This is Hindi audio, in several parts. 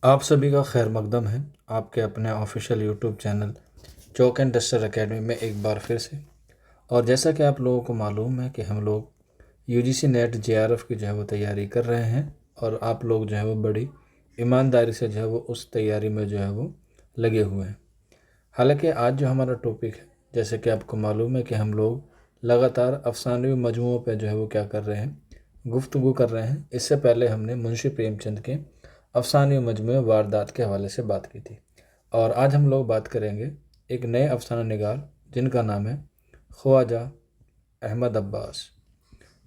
आप सभी का खैर मकदम है आपके अपने official YouTube channel chalk and duster academy में एक बार फिर से। और जैसा कि आप लोगों को मालूम है कि हम लोग यूजीसी नेट जेआरएफ की जो है वो तैयारी कर रहे हैं और आप लोग जो है वो बड़ी ईमानदारी से जो है वो उस तैयारी में जो है वो लगे हुए हैं। हालांकि आज जो हमारा टॉपिक है, जैसे कि आपको मालूम है कि हम लोग लगातार अफसानवी मजमुओं पर जो है वो क्या कर रहे हैं, गुफ्तगू कर रहे हैं। इससे पहले हमने मुंशी प्रेमचंद के अफसाने मजमूए वारदात के हवाले से बात की थी और आज हम लोग बात करेंगे एक नए अफसाना निगार जिनका नाम है ख्वाजा अहमद अब्बास,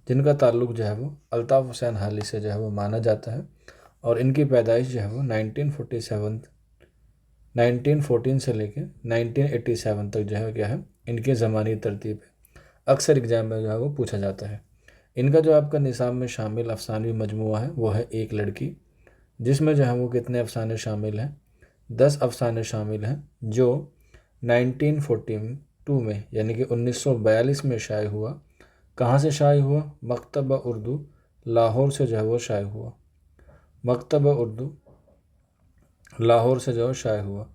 जिनका ताल्लुक़ जो है वो अल्ताफ़ हुसैन हाली से जो है वो माना जाता है। और इनकी पैदाइश जो है वो 1914 से लेकर 1987 तक जो है क्या है, इनके ज़मानी तरतीब है। अक्सर एग्ज़ाम में जो है वो पूछा जाता है। इनका जो आपका निसाब में शामिल अफसानवी मजमूआ है वो है एक लड़की, जिसमें जो है वो कितने अफसाने शामिल हैं, 10 अफसाने शामिल हैं, जो 1942 में यानी कि 1942 में शाये हुआ। कहाँ से शाये हुआ? मकतबा उर्दू लाहौर से जो है वो शाये हुआ। मकतबा उर्दू लाहौर से जो है शाये हुआ।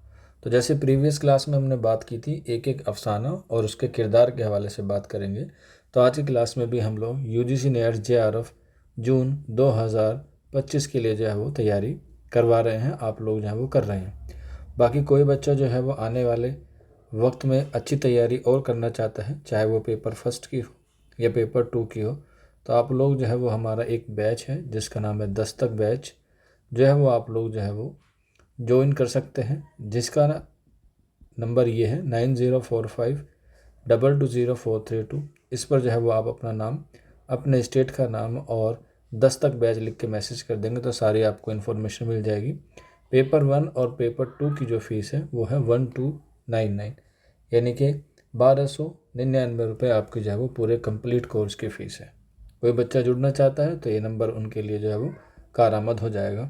तो जैसे प्रीवियस क्लास में हमने बात की थी एक एक अफसाना और उसके किरदार के हवाले से बात करेंगे, तो आज की क्लास में भी हम लोग यूजीसी नेट जेआरएफ जून 2025 के लिए जो है वो तैयारी करवा रहे हैं, आप लोग जो है वो कर रहे हैं। बाकी कोई बच्चा जो है वो आने वाले वक्त में अच्छी तैयारी और करना चाहता है, चाहे वो पेपर फर्स्ट की हो या पेपर 2 की हो, तो आप लोग जो है वो हमारा एक बैच है जिसका नाम है दस्तक बैच, जो है वो आप लोग जो है वो ज्वाइन कर सकते हैं, जिसका नंबर ये है 9045220432। इस पर जो है वो आप अपना नाम, अपने स्टेट का नाम और दस्तक बैच लिख के मैसेज कर देंगे तो सारी आपको इन्फॉर्मेशन मिल जाएगी। पेपर 1 और पेपर 2 की जो फ़ीस है वो है 1299, यानी कि 1299 रुपये आपकी जो है वो पूरे कंप्लीट कोर्स की फ़ीस है। कोई बच्चा जुड़ना चाहता है तो ये नंबर उनके लिए जो है वो कारआमद हो जाएगा।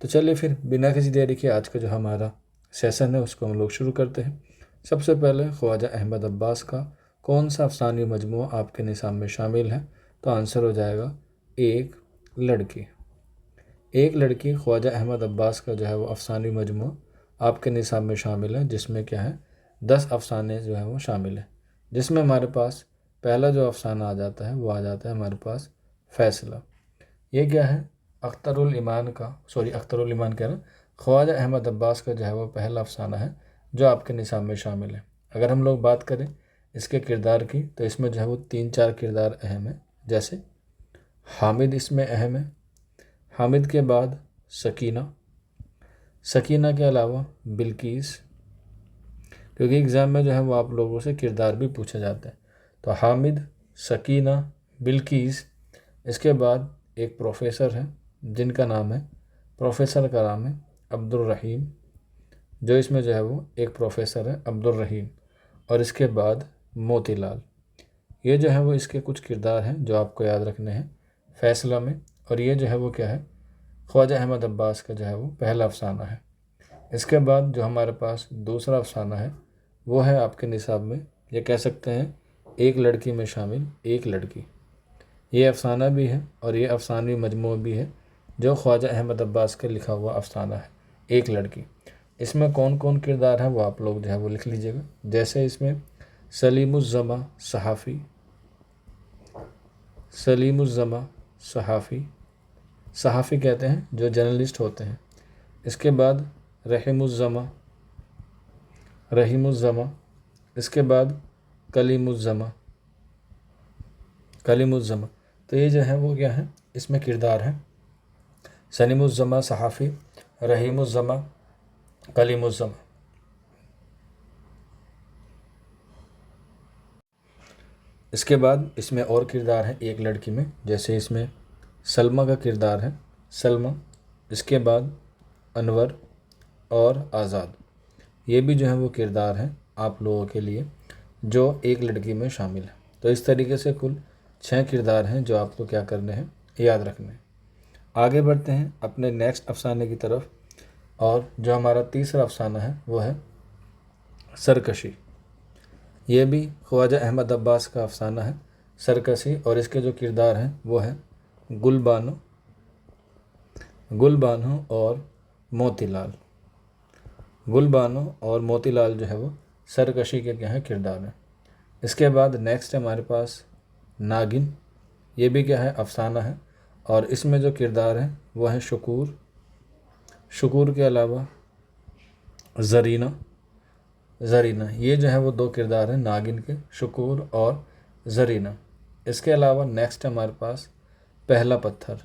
तो चलिए फिर बिना किसी देरी के आज का जो हमारा सेशन है उसको हम लोग शुरू करते हैं। सबसे पहले ख्वाजा अहमद अब्बास का कौन सा अफसानी मजमूआ आपके निसाब में शामिल है? तो आंसर हो जाएगा एक लड़की। एक लड़की ख्वाजा अहमद अब्बास का जो है वो अफसानी मजमूआ आपके निसाब में शामिल है, जिसमें क्या है 10 अफसाने जो है वो शामिल है। जिसमें हमारे पास पहला जो अफसाना आ जाता है वो आ जाता है हमारे पास फैसला। ये क्या है? अख्तरुल ईमान कह रहा, ख्वाजा अहमद अब्बास का जो है वो पहला अफसाना है जो आपके निसाब में शामिल है। अगर हम लोग बात करें इसके किरदार की तो इसमें जो है वो 3-4 किरदार अहम है। जैसे हामिद इसमें अहम है, हामिद के बाद सकीना, सकीना के अलावा बिल्किस, क्योंकि एग्ज़ाम में जो है वो आप लोगों से किरदार भी पूछा जाता है। तो हामिद, सकीना, बिल्किस। इसके बाद एक प्रोफेसर है जिनका नाम है, प्रोफेसर का नाम है अब्दुल रहीम, जो इसमें जो है वो एक प्रोफेसर है अब्दुल रहीम। और इसके बाद मोतीलाल। ये जो है वो इसके कुछ किरदार हैं जो आपको याद रखने हैं फैसला में। और ये जो है वो क्या है, ख्वाजा अहमद अब्बास का जो है वो पहला अफसाना है। इसके बाद जो हमारे पास दूसरा अफसाना है वो है आपके निसाब में, ये कह सकते हैं एक लड़की में शामिल एक लड़की। ये अफसाना भी है और ये अफसानी मजमूआ भी है जो ख्वाजा अहमद अब्बास का लिखा हुआ अफसाना है एक लड़की। इसमें कौन कौन किरदार हैं वो आप लोग जो है वो लिख लीजिएगा। जैसे इसमें सलीमुज़्ज़मा सहाफ़ी, सलीमुज़्ज़मा सहाफ़ी, सहाफ़ी कहते हैं जो जर्नलिस्ट होते हैं। इसके बाद रहीमुज़्ज़मा, रहीमुज़्ज़मा। इसके बाद कलीमुज़्ज़मा, कलीमुज़्ज़मा। तो ये जो है वो क्या है, इसमें किरदार हैं सलीमुज़्ज़मा सहाफ़ी, रहीमुज़्ज़मा, कलीमुज़्ज़मा। इसके बाद इसमें और किरदार हैं एक लड़की में, जैसे इसमें सलमा का किरदार है सलमा। इसके बाद अनवर और आज़ाद। ये भी जो है वो किरदार हैं आप लोगों के लिए जो एक लड़की में शामिल है। तो इस तरीके से कुल 6 किरदार हैं जो आपको क्या करने हैं, याद रखने हैं। आगे बढ़ते हैं अपने नेक्स्ट अफसाने की तरफ। और जो हमारा तीसरा अफसाना है वो है सरकशी। ये भी ख्वाजा अहमद अब्बास का अफसाना है सरकशी। और इसके जो किरदार हैं वो हैं गुलबानो, गुलबानो और मोतीलाल। गुलबानो और मोतीलाल जो है वो सरकशी के क्या है किरदार हैं। इसके बाद नेक्स्ट है हमारे पास नागिन। ये भी क्या है अफसाना है और इसमें जो किरदार है वो है शकूर। शकूर के अलावा ज़रीना। ज़रीना ये जो है वो दो किरदार हैं नागिन के, शकूर और ज़रीना। इसके अलावा नेक्स्ट है हमारे पास पहला पत्थर।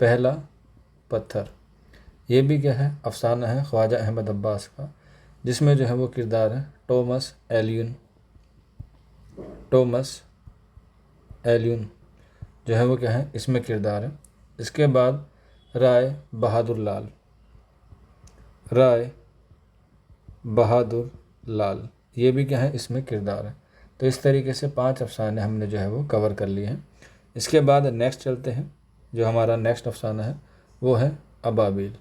पहला पत्थर ये भी क्या है अफसाना है ख्वाजा अहमद अब्बास का, जिसमें जो है वो किरदार है टॉमस एलियन। टॉमस एलियन जो है वो क्या है इसमें किरदार है। इसके बाद राय बहादुर लाल। राय बहादुर लाल ये भी क्या है इसमें किरदार है। तो इस तरीके से 5 अफसाने हमने जो है वो कवर कर लिए हैं। इसके बाद नेक्स्ट चलते हैं, जो हमारा नेक्स्ट अफसाना है वो है अबाबिल।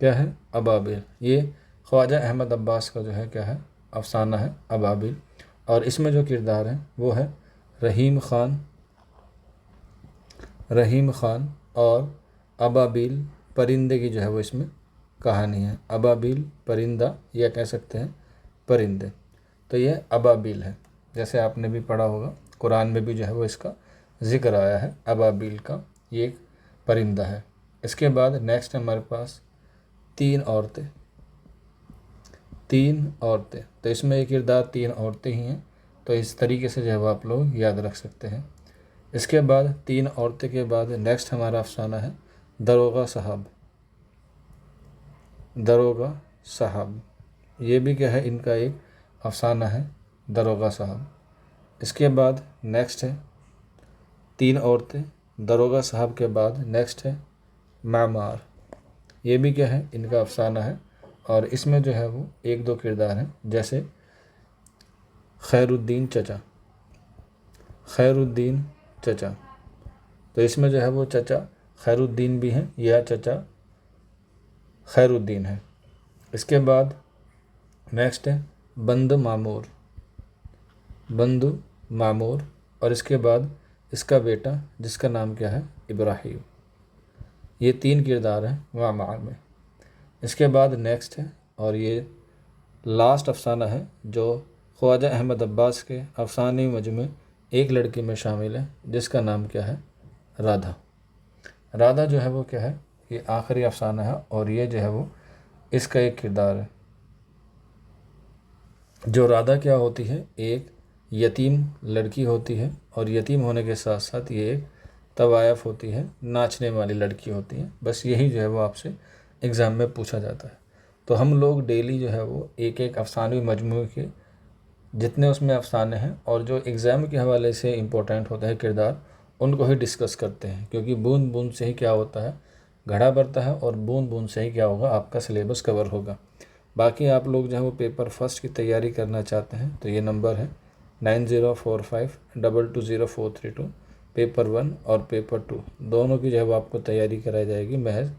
क्या है अबाबिल, ये ख्वाजा अहमद अब्बास का जो है क्या है अफसाना है अबाबिल। और इसमें जो किरदार है वो है रहीम ख़ान। रहीम ख़ान और अबाबिल परिंदे की जो है वो इसमें कहानी है। अबाबिल परिंदा या कह सकते हैं परिंदे। तो ये अबाबिल है, जैसे आपने भी पढ़ा होगा कुरान में भी जो है वो इसका ज़िक्र आया है अबाबिल का, ये एक परिंदा है। इसके बाद नेक्स्ट है हमारे पास 3 औरतें। 3 औरतें, तो इसमें एक किरदार 3 औरतें ही हैं, तो इस तरीके से जो है वो आप लोग याद रख सकते हैं। इसके बाद 3 औरतें के बाद नेक्स्ट हमारा अफसाना है दरोगा साहब। दरोगा साहब ये भी क्या है इनका एक अफसाना है दरोगा साहब। इसके बाद नेक्स्ट है 3 औरतें। दरोगा साहब के बाद नेक्स्ट है मामार। ये भी क्या है इनका अफसाना है और इसमें जो है वो 1-2 किरदार हैं, जैसे खैरुद्दीन चचा। खैरुद्दीन चचा, तो इसमें जो है वो चचा खैरुद्दीन भी हैं या चचा खैरुद्दीन है। इसके बाद नेक्स्ट है बंद मामूर। बंदु मामूर और इसके बाद इसका बेटा जिसका नाम क्या है इब्राहिम। ये 3 किरदार हैं मामार में। इसके बाद नेक्स्ट है और ये लास्ट अफसाना है जो ख्वाजा अहमद अब्बास के अफसानी मजमू एक लड़की में शामिल है, जिसका नाम क्या है राधा। राधा जो है वो क्या है ये आखिरी अफसाना है और ये जो है वो इसका एक किरदार है। जो राधा क्या होती है एक यतीम लड़की होती है और यतीम होने के साथ साथ ये एक तवायफ होती है, नाचने वाली लड़की होती है। बस यही जो है वो आपसे एग्ज़ाम में पूछा जाता है। तो हम लोग डेली जो है वो एक अफसानवी मजमू के जितने उसमें अफसाने हैं और जो एग्ज़ाम के हवाले से इम्पोर्टेंट होते हैं किरदार, उनको ही डिस्कस करते हैं, क्योंकि बूंद बूंद से ही क्या होता है घड़ा भरता है और बूंद बूंद से ही क्या होगा आपका सिलेबस कवर होगा। बाकी आप लोग जो है वो पेपर फर्स्ट की तैयारी करना चाहते हैं तो ये नंबर है 9045220432। पेपर 1 और पेपर 2 दोनों की जो है वो आपको तैयारी कराई जाएगी महज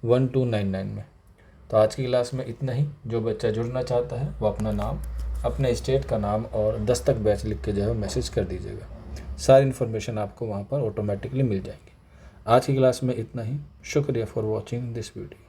1299 में। तो आज की क्लास में इतना ही। जो बच्चा जुड़ना चाहता है वो अपना नाम, अपने स्टेट का नाम और 10 तक बैच लिख के जो है मैसेज कर दीजिएगा। सारी इन्फॉर्मेशन आपको वहाँ पर ऑटोमेटिकली मिल जाएगी। आज की क्लास में इतना ही। शुक्रिया फॉर वॉचिंग दिस वीडियो।